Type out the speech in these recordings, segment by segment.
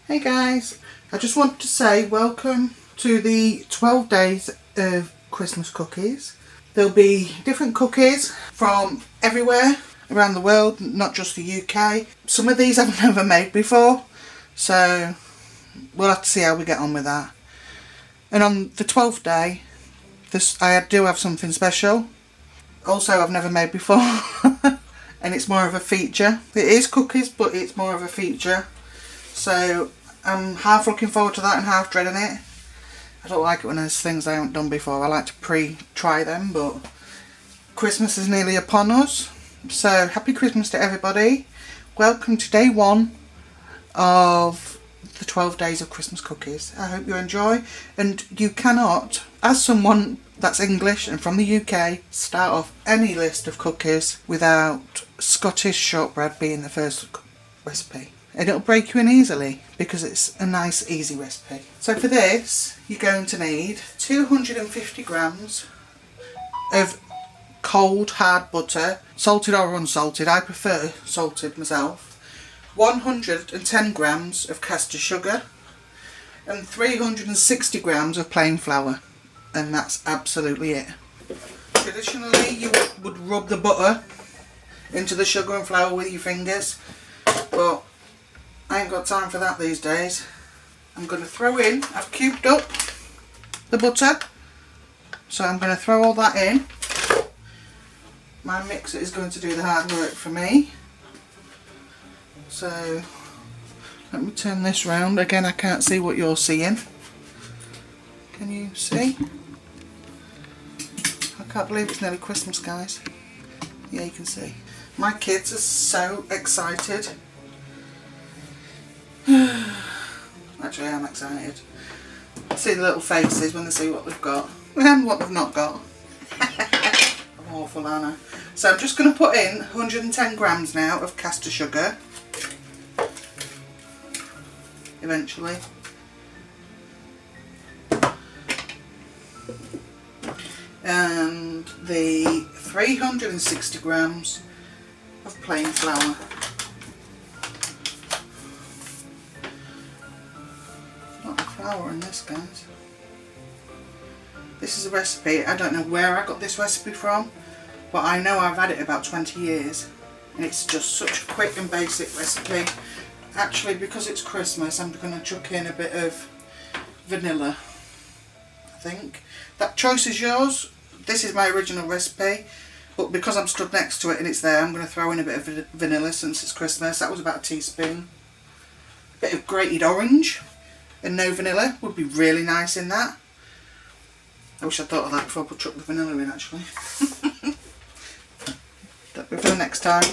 Hey guys, I just want to say welcome to the 12 days of Christmas cookies. There'll be different cookies from everywhere around the world, not just the UK. Some of these I've never made before, so we'll have to see how we get on with that. And on the 12th day, I do have something special. Also I've never made before and it's more of a feature. It is cookies, but it's more of a feature. So I'm half looking forward to that and half dreading it. I don't like it when there's things I haven't done before. I like to pre-try them, but Christmas is nearly upon us. So happy Christmas to everybody. Welcome to day 1 of the 12 days of Christmas cookies. I hope you enjoy. And you cannot, as someone that's English and from the UK, start off any list of cookies without Scottish shortbread being the first recipe. And it'll break you in easily because it's a nice easy recipe. So for this you're going to need 250 grams of cold hard butter, salted or unsalted. I prefer salted myself. 110 grams of caster sugar and 360 grams of plain flour, and that's absolutely it. Traditionally you would rub the butter into the sugar and flour with your fingers, but I ain't got time for that these days. I'm going to throw in, I've cubed up the butter, so I'm going to throw all that in. My mixer is going to do the hard work for me. So let me turn this round. Again, I can't see what you're seeing. Can you see? I can't believe it's nearly Christmas, guys. Yeah, you can see. My kids are so excited. Actually, I'm excited. See the little faces when they see what they've got and what they've not got. I'm awful, aren't I? So I'm just going to put in 110 grams now of caster sugar. Eventually. And the 360 grams of plain flour. Flour in this, guys. This is a recipe, I don't know where I got this recipe from, but I know I've had it about 20 years and it's just such a quick and basic recipe. Actually, because it's Christmas, I'm going to chuck in a bit of vanilla, I think. That choice is yours. This is my original recipe, but because I'm stood next to it and it's there, I'm going to throw in a bit of vanilla since it's Christmas. That was about a teaspoon. A bit of grated orange. And no vanilla would be really nice in that. I wish I'd thought of that before I chucked the vanilla in, actually. That'll be for the next time.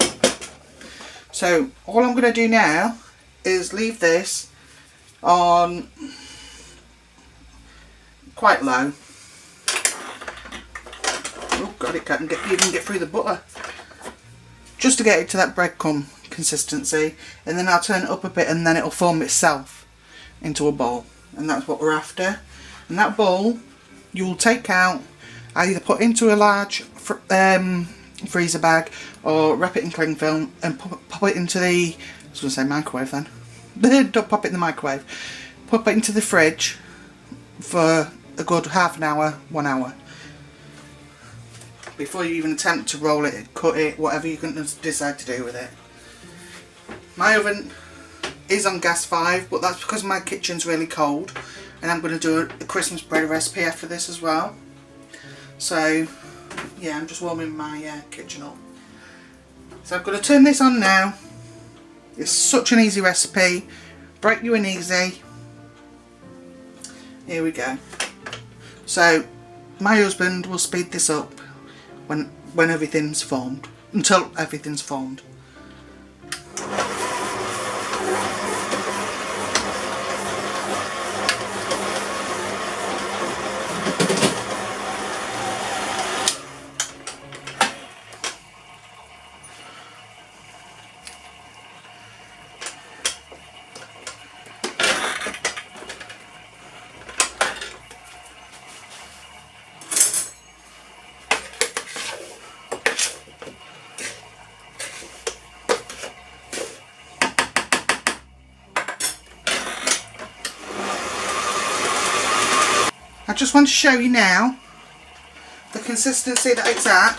So all I'm going to do now is leave this on quite low. Oh god, it can't even get through the butter. Just to get it to that breadcrumb consistency, and then I'll turn it up a bit and then it'll form itself into a bowl, and that's what we're after. And that bowl you will take out, either put into a large freezer bag or wrap it in cling film and pop it into the, I was going to say microwave then. Don't pop it in the microwave. Pop it into the fridge for a good half an hour, 1 hour. Before you even attempt to roll it, cut it, whatever you can decide to do with it. My oven is on gas 5, but that's because my kitchen's really cold and I'm going to do a Christmas bread recipe after this as well. So yeah, I'm just warming my kitchen up. So I'm going to turn this on now. It's such an easy recipe, break you in easy. Here we go. So my husband will speed this up when everything's formed, until everything's formed. just want to show you now the consistency that it's at.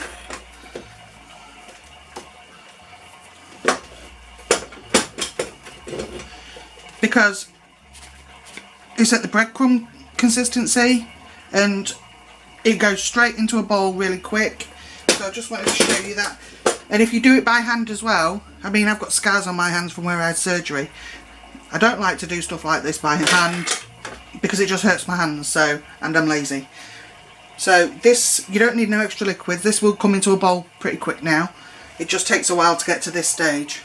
Because it's at the breadcrumb consistency and it goes straight into a bowl really quick. So I just wanted to show you that. And if you do it by hand as well, I mean, I've got scars on my hands from where I had surgery. I don't like to do stuff like this by hand because it just hurts my hands, so, and I'm lazy. So this, you don't need no extra liquid. This will come into a bowl pretty quick now. It just takes a while to get to this stage.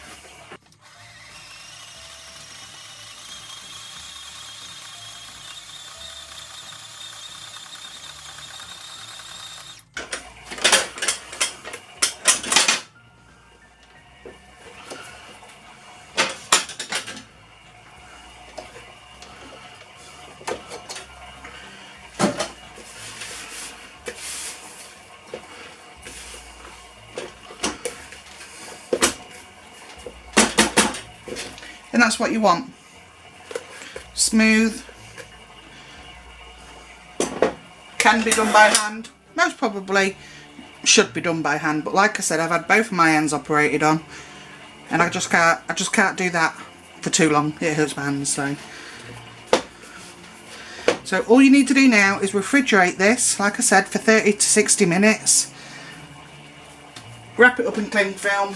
And that's what you want. Smooth. Can be done by hand. Most probably should be done by hand, but like I said, I've had both of my hands operated on, and I just can't do that for too long. It hurts my hands. So all you need to do now is refrigerate this, like I said, for 30 to 60 minutes. Wrap it up in cling film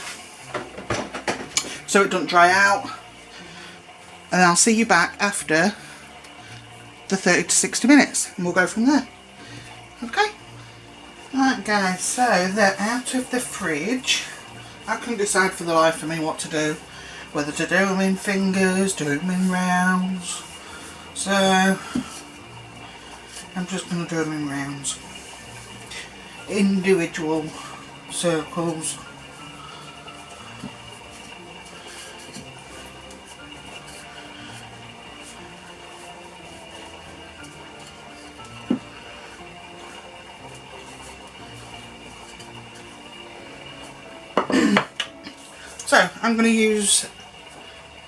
so it doesn't dry out. And I'll see you back after the 30 to 60 minutes and we'll go from there. Okay? Right guys, so they're out of the fridge. I couldn't decide for the life of me what to do. Whether to do them in fingers, do them in rounds. So, I'm just going to do them in rounds. Individual circles. So I'm going to use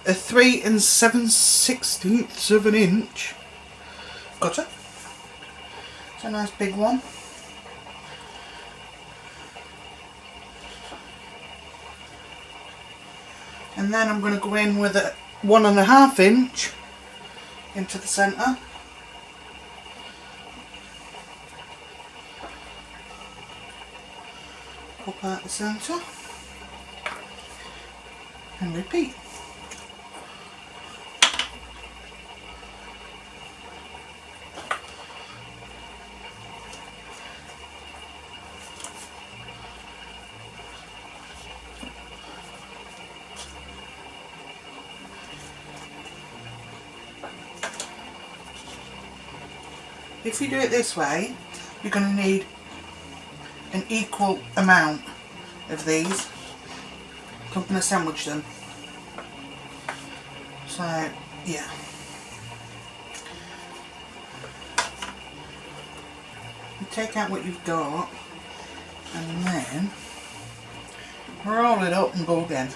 a 3 7/16 of an inch cutter. It's a nice big one. And then I'm going to go in with a 1.5 inch into the centre. Pop out the centre. And repeat. If you do it this way, you're going to need an equal amount of these. I'm going to sandwich them. So, yeah. You take out what you've got and then roll it up and go again.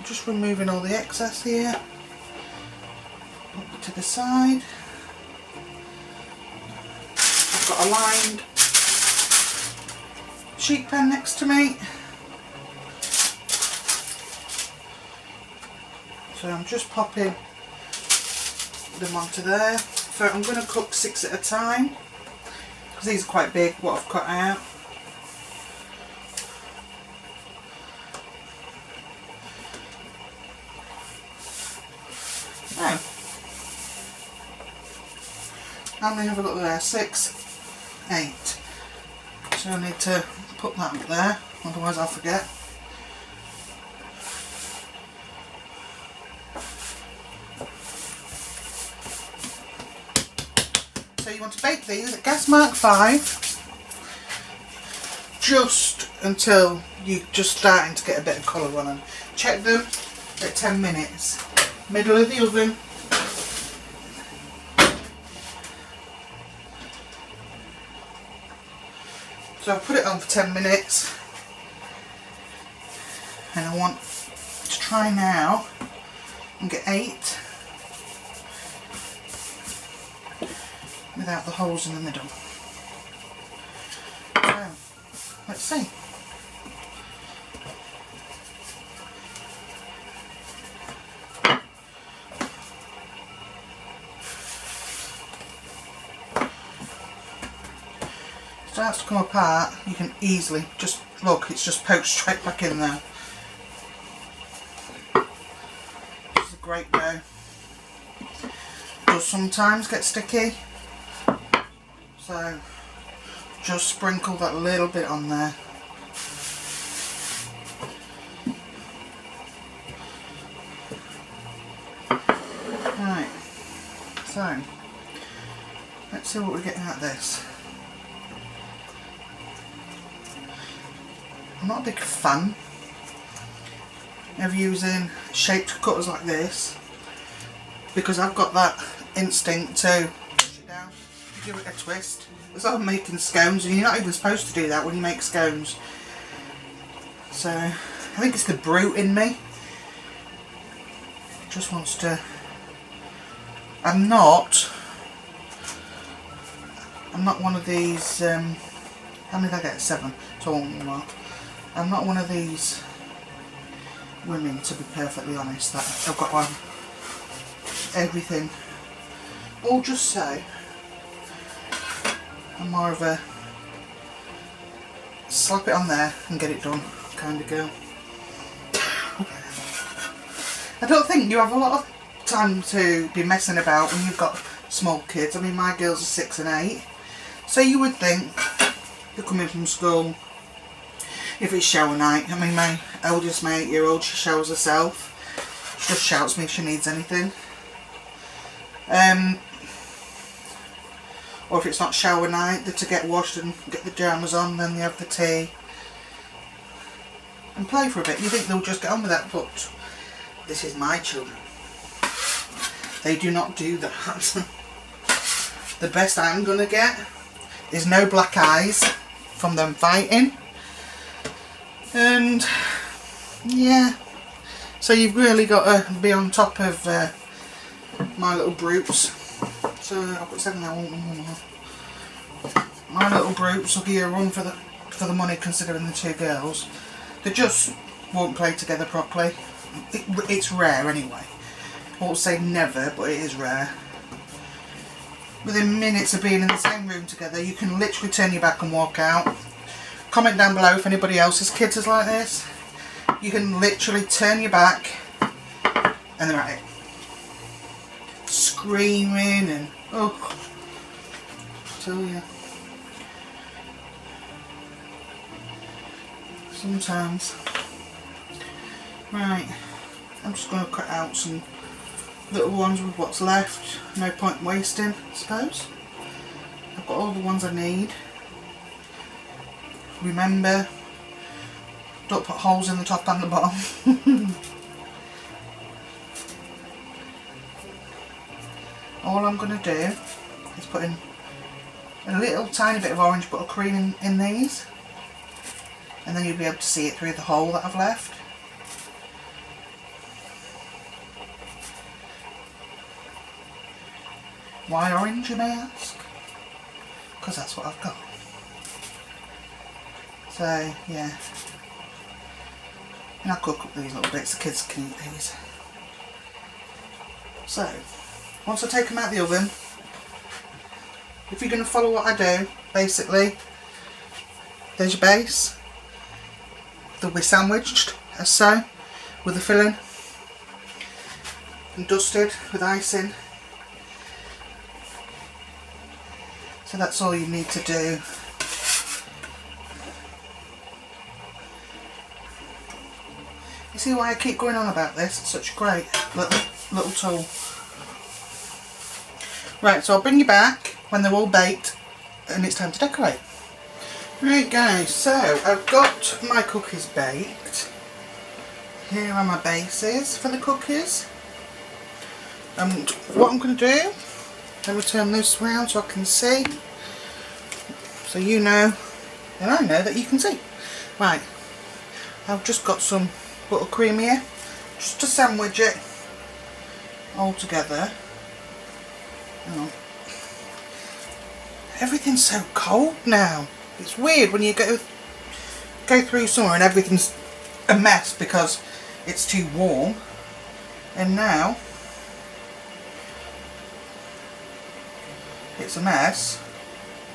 Just removing all the excess here. Put it to the side. I've got a lined sheet pen next to me. So I'm just popping them onto there. So I'm going to cook 6 at a time because these are quite big, what I've cut out. Now, how many have I got there? 6, 8. So I need to put that up there, otherwise I'll forget. So you want to bake these at gas mark 5 just until you're just starting to get a bit of colour on them. Check them at 10 minutes. Middle of the oven. So I'll put it on for 10 minutes. And I want to try now and get 8 without the holes in the middle. So, let's see. Starts to come apart, you can easily just look, it's just poked straight back in there. This is a great dough. Does sometimes get sticky, so just sprinkle that little bit on there. Right, so let's see what we're getting out of this. I'm not a big fan of using shaped cutters like this because I've got that instinct to push it down, give it a twist. It's like making scones, and you're not even supposed to do that when you make scones. So I think it's the brute in me. It just wants to. I'm not one of these. How many did I get? 7. So I want one more. I'm not one of these women, to be perfectly honest, that I've got one everything all just so. I'm more of a slap it on there and get it done kind of girl. I don't think you have a lot of time to be messing about when you've got small kids. I mean, my girls are 6 and 8, so you would think they're coming from school. If it's shower night, I mean, my eldest, my 8-year-old, she showers herself. She just shouts me if she needs anything. Or if it's not shower night, they're to get washed and get the pyjamas on, then they have the tea and play for a bit. You think they'll just get on with that, but this is my children. They do not do that. The best I'm going to get is no black eyes from them fighting. And yeah, so you've really got to be on top of my little brutes. So I've got 7 now. My little brutes will give you a run for the money, considering the 2 girls. They just won't play together properly. It's rare anyway. I won't say never, but it is rare. Within minutes of being in the same room together, you can literally turn your back and walk out. Comment down below if anybody else's kids is like this. You can literally turn your back and they're at it. Screaming and oh, I tell you. Sometimes. Right, I'm just going to cut out some little ones with what's left. No point wasting, I suppose. I've got all the ones I need. Remember, don't put holes in the top and the bottom. All I'm going to do is put in a little tiny bit of orange buttercream in these, and then you'll be able to see it through the hole that I've left. Why orange, you may ask? Because that's what I've got. So yeah, and I'll cook up these little bits, the kids can eat these. So once I take them out of the oven, if you're going to follow what I do, basically, there's your base, they'll be sandwiched as so, with the filling, and dusted with icing. So that's all you need to do. You see why I keep going on about this? It's such a great little tool. Right, so I'll bring you back when they're all baked and it's time to decorate. Right guys, so I've got my cookies baked. Here are my bases for the cookies. And what I'm going to do, let me turn this round so I can see. So you know, and I know that you can see. Right, I've just got some buttercream here, just to sandwich it all together. Oh. Everything's so cold now. It's weird when you go through summer and everything's a mess because it's too warm, and now it's a mess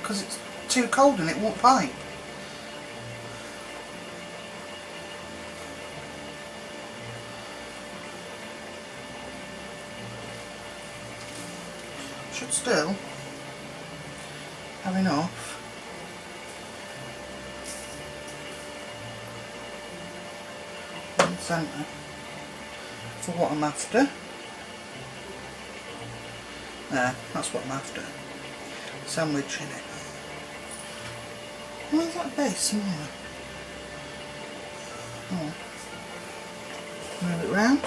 because it's too cold and it won't pipe. Should still have enough. In the centre for what I'm after. There, that's what I'm after. Sandwiching it. Why is that base smaller? Oh. Move it round.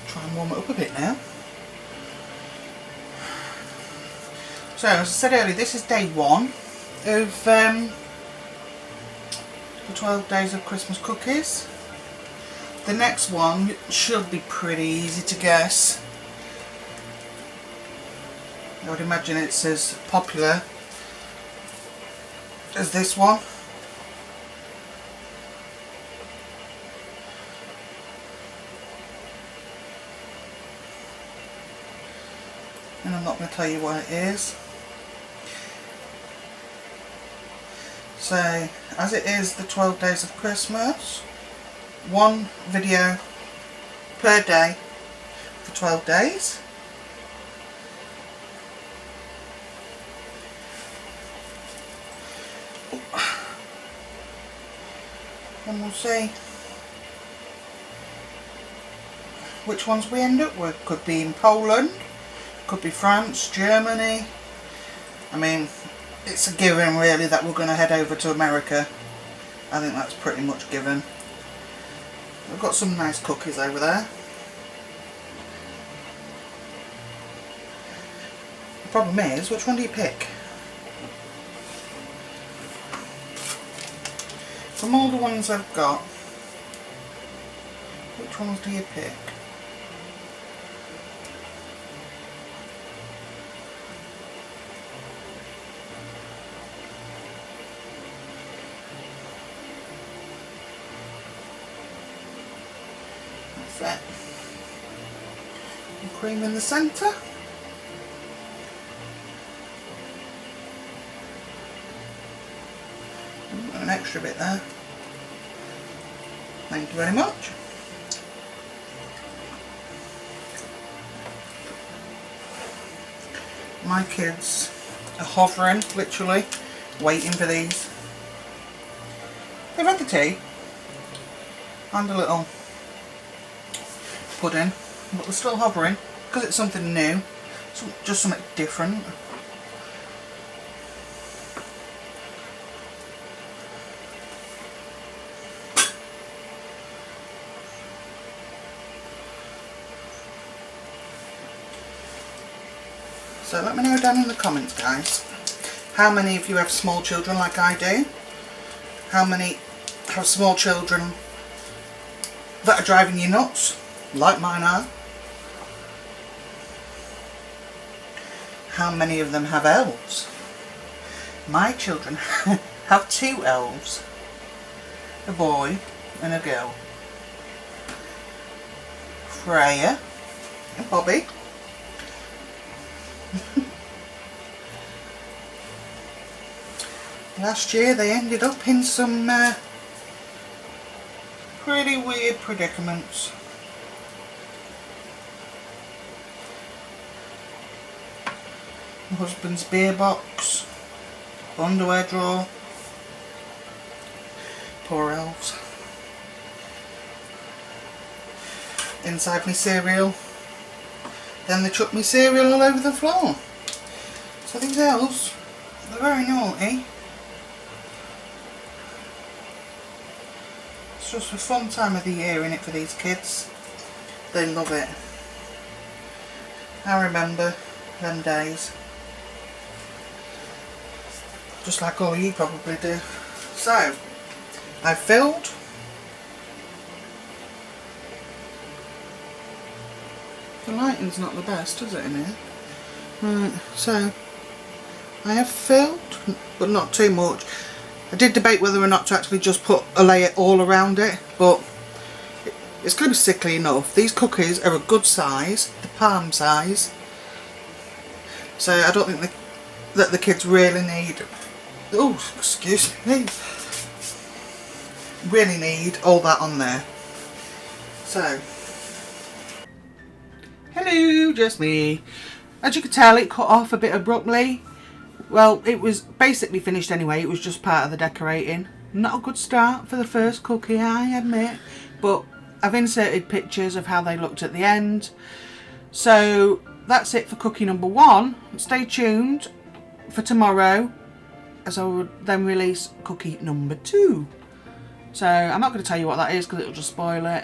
Try and warm it up a bit now. So, as I said earlier, this is day 1 of the 12 days of Christmas cookies. The next one should be pretty easy to guess. I would imagine it's as popular as this one. And I'm not going to tell you what it is. So, as it is the 12 days of Christmas, 1 video per day for 12 days. And we'll see which ones we end up with. Could be in Poland, could be France, Germany. I mean, it's a given really that we're going to head over to America. I think that's pretty much given. We've got some nice cookies over there. The problem is, which one do you pick? From all the ones I've got, which ones do you pick? That's it. And cream in the centre. An extra bit there. Thank you very much. My kids are hovering, literally, waiting for these. They've had the tea and a little pudding, but they're still hovering because it's something new, just something different. So let me know down in the comments, guys, how many of you have small children like I do? How many have small children that are driving you nuts, like mine are? How many of them have elves? My children have 2 elves, a boy and a girl. Freya and Bobby. Last year they ended up in some pretty weird predicaments. My husband's beer box, underwear drawer. Poor elves. Inside my cereal. Then they chucked me cereal all over the floor. So these elves, they're very naughty. It's just a fun time of the year, innit, for these kids. They love it. I remember them days. Just like all you probably do. So, I've filled. The lighting's not the best, is it, in here? Right, so I have filled, but not too much. I did debate whether or not to actually just put a layer all around it, but it's going to be sickly enough. These cookies are a good size, the palm size, so I don't think that the kids really need, oh excuse me, really need all that on there. So, hello, just me. As you can tell, it cut off a bit abruptly. Well, it was basically finished anyway, it was just part of the decorating. Not a good start for the first cookie, I admit, but I've inserted pictures of how they looked at the end. So that's it for cookie number 1. Stay tuned for tomorrow, as I will then release cookie number 2. So I'm not going to tell you what that is because it'll just spoil it.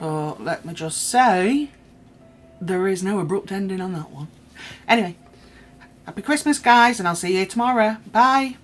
But let me just say, there is no abrupt ending on that one. Anyway, happy Christmas guys, and I'll see you tomorrow. Bye.